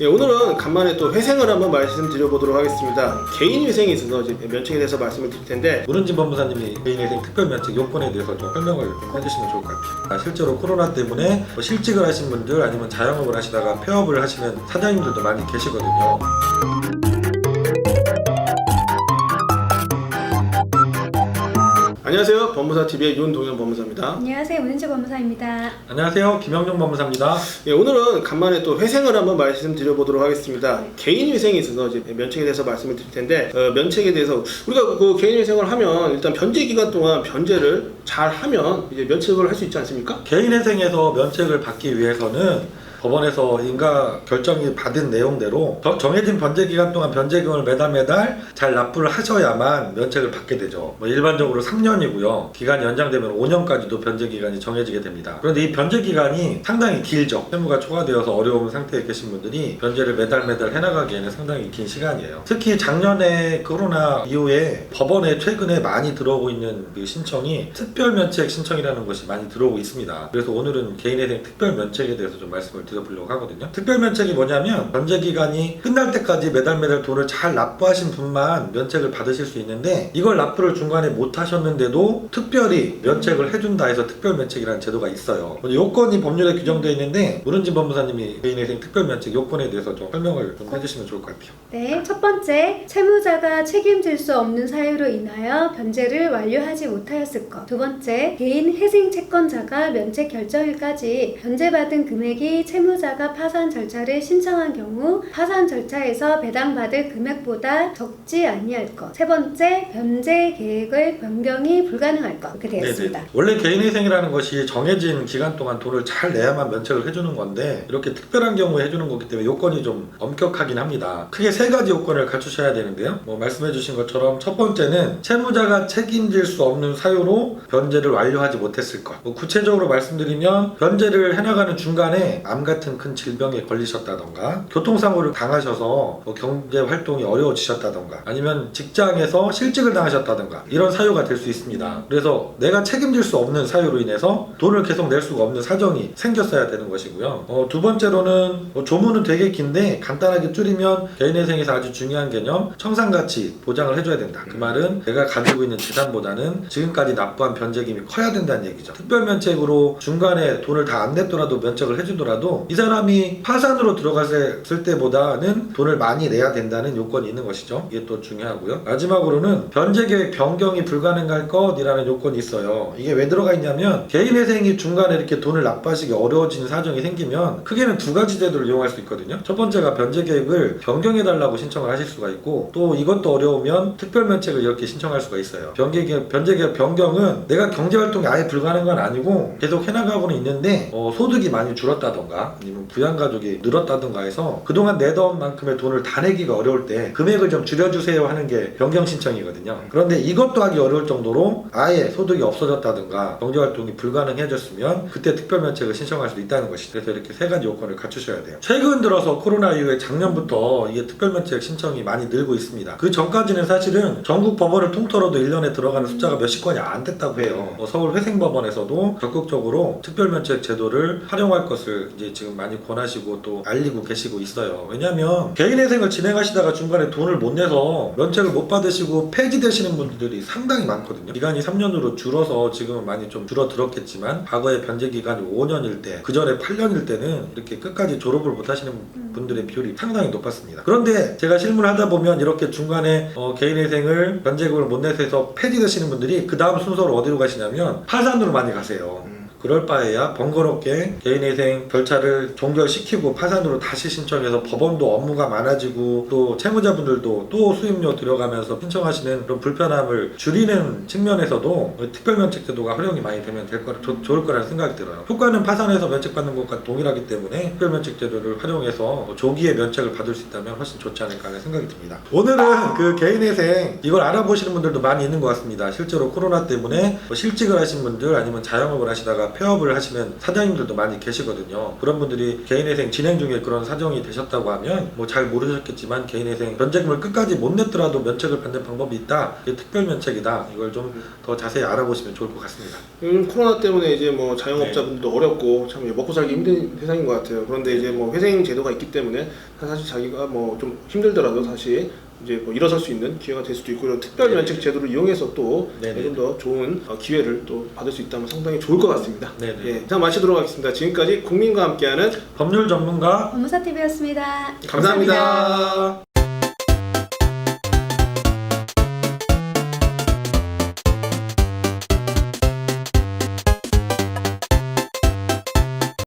오늘은 간만에 또 회생을 한번 말씀드려보도록 하겠습니다. 개인 회생에 있어서 이제 면책에 대해서 말씀을 드릴 텐데, 문은진 법무사님이 개인회생 특별면책 요건에 대해서 좀 설명을 좀 해주시면 좋을 것 같아요. 실제로 코로나 때문에 실직을 하신 분들 아니면 자영업을 하시다가 폐업을 하시는 사장님들도 많이 계시거든요. 안녕하세요. 법무사TV의 윤동현 법무사입니다. 안녕하세요. 문은지 법무사입니다. 안녕하세요. 김영용 법무사입니다. 오늘은 간만에 또 회생을 한번 말씀드려보도록 하겠습니다. 개인 회생에 있어서 이제 면책에 대해서 말씀을 드릴 텐데, 면책에 대해서 우리가 그 개인 회생을 하면 일단 변제 기간 동안 변제를 잘 하면 이제 면책을 할 수 있지 않습니까? 개인회생에서 면책을 받기 위해서는 법원에서 인가 결정이 받은 내용대로 정해진 변제 기간 동안 변제금을 매달 잘 납부를 하셔야만 면책을 받게 되죠. 일반적으로 3년이고요. 기간이 연장되면 5년까지도 변제 기간이 정해지게 됩니다. 그런데 이 변제 기간이 상당히 길죠. 채무가 초과되어서 어려운 상태에 계신 분들이 변제를 매달 해나가기에는 상당히 긴 시간이에요. 특히 작년에 코로나 이후에 법원에 최근에 많이 들어오고 있는 그 신청이 특별면책 신청이라는 것이 많이 들어오고 있습니다. 그래서 오늘은 개인회생 특별면책에 대해서 좀 말씀을 드려보려고 하거든요. 특별면책이 뭐냐면 변제기간이 끝날 때까지 매달 돈을 잘 납부하신 분만 면책을 받으실 수 있는데, 이걸 납부를 중간에 못 하셨는데도 특별히 면책을 해준다 해서 특별면책이라는 제도가 있어요. 요건이 법률에 규정되어 있는데, 문은진 법무사님이 개인회생 특별면책 요건에 대해서 좀 설명을 좀 해주시면 좋을 것 같아요. 네, 첫 번째, 채무자가 책임질 수 없는 사유로 인하여 변제를 완료하지 못하였을 것. 두 번째, 개인 회생 채권자가 면책 결정일까지 변제받은 금액이 채무자가 파산 절차를 신청한 경우 파산 절차에서 배당받을 금액보다 적지 아니할 것. 세 번째, 변제 계획의 변경이 불가능할 것. 이렇게 되어 있습니다. 원래 개인회생이라는 것이 정해진 기간 동안 돈을 잘 내야만 면책을 해주는 건데, 이렇게 특별한 경우에 해주는 거기 때문에 요건이 좀 엄격하긴 합니다. 크게 세 가지 요건을 갖추셔야 되는데요. 말씀해 주신 것처럼 첫 번째는 채무자가 책임질 수 없는 사유로 변제를 완료하지 못했을 것. 구체적으로 말씀드리면 변제를 해나가는 중간에 암 같은 큰 질병에 걸리셨다던가, 교통사고를 당하셔서 경제 활동이 어려워지셨다던가, 아니면 직장에서 실직을 당하셨다던가, 이런 사유가 될 수 있습니다. 그래서 내가 책임질 수 없는 사유로 인해서 돈을 계속 낼 수가 없는 사정이 생겼어야 되는 것이고요. 두 번째로는 조문은 되게 긴데 간단하게 줄이면 개인회생에서 아주 중요한 개념, 청산가치 보장을 해줘야 된다. 그 말은 내가 가지고 있는 재산보다는 지금까지 납부한 변제금이 커야 된다는 얘기죠. 특별면책으로 중간에 돈을 다 안 냈더라도 면책을 해주더라도 이 사람이 파산으로 들어갔을 때보다는 돈을 많이 내야 된다는 요건이 있는 것이죠. 이게 또 중요하고요. 마지막으로는 변제계획 변경이 불가능할 것이라는 요건이 있어요. 이게 왜 들어가 있냐면, 개인회생이 중간에 이렇게 돈을 납부하시기 어려워지는 사정이 생기면 크게는 두 가지 제도를 이용할 수 있거든요. 첫 번째가 변제계획을 변경해달라고 신청을 하실 수가 있고, 또 이것도 어려우면 특별면책을 이렇게 신청할 수가 있어요. 변제계획 변경은 내가 경제활동이 아예 불가능한 건 아니고 계속 해나가고는 있는데 소득이 많이 줄었다던가 아니면 부양가족이 늘었다던가 해서 그동안 내던 만큼의 돈을 다 내기가 어려울 때 금액을 좀 줄여주세요 하는 게 변경 신청이거든요. 그런데 이것도 하기 어려울 정도로 아예 소득이 없어졌다던가 경제활동이 불가능해졌으면 그때 특별면책을 신청할 수도 있다는 것이죠. 그래서 이렇게 세 가지 요건을 갖추셔야 돼요. 최근 들어서 코로나 이후에 작년부터 이게 특별면책 신청이 많이 늘고 있습니다. 그 전까지는 사실은 전국 법원을 통틀어도 1년에 들어가는 숫자가 몇십 건이 안 됐다고 해요. 서울 회생법원에서도 적극적으로 특별면책 제도를 활용할 것을 이제 지금 많이 권하시고 또 알리고 계시고 있어요. 왜냐하면 개인회생을 진행하시다가 중간에 돈을 못 내서 면책을 못 받으시고 폐지되시는 분들이 상당히 많거든요. 기간이 3년으로 줄어서 지금은 많이 좀 줄어들었겠지만, 과거에 변제 기간이 5년일 때, 그 전에 8년일 때는 이렇게 끝까지 졸업을 못 하시는 분들의 비율이 상당히 높았습니다. 그런데 제가 실무를 하다 보면 이렇게 중간에 개인회생을 변제금을 못 내서 폐지되시는 분들이 그 다음 순서로 어디로 가시냐면 파산으로 많이 가세요. 그럴 바에야 번거롭게 개인회생 절차를 종결시키고 파산으로 다시 신청해서 법원도 업무가 많아지고 또 채무자분들도 또 수임료 들여가면서 신청하시는 그런 불편함을 줄이는 측면에서도 특별면책 제도가 활용이 많이 되면 좋을 거라는 생각이 들어요. 효과는 파산해서 면책받는 것과 동일하기 때문에 특별면책 제도를 활용해서 조기에 면책을 받을 수 있다면 훨씬 좋지 않을까 하는 생각이 듭니다. 오늘은 그 개인회생 이걸 알아보시는 분들도 많이 있는 것 같습니다. 실제로 코로나 때문에 실직을 하신 분들 아니면 자영업을 하시다가 폐업을 하시는 사장님들도 많이 계시거든요. 그런 분들이 개인회생 진행 중에 그런 사정이 되셨다고 하면 뭐 잘 모르셨겠지만 개인회생 면책금을 끝까지 못 냈더라도 면책을 받는 방법이 있다. 이게 특별 면책이다. 이걸 좀 더 자세히 알아보시면 좋을 것 같습니다. 요즘 코로나 때문에 이제 뭐 자영업자분들도 어렵고 참 먹고 살기 힘든 세상인 것 같아요. 그런데 이제 뭐 회생 제도가 있기 때문에 사실 자기가 뭐 좀 힘들더라도 다시 이제 뭐 일어설 수 있는 기회가 될 수도 있고, 이런 특별 면책 제도를 이용해서 또 네네. 좀 더 좋은 기회를 또 받을 수 있다면 상당히 좋을 것 같습니다. 네네. 예, 자 마치도록 하겠습니다. 지금까지 국민과 함께하는 법률 전문가 법무사TV였습니다. 감사합니다.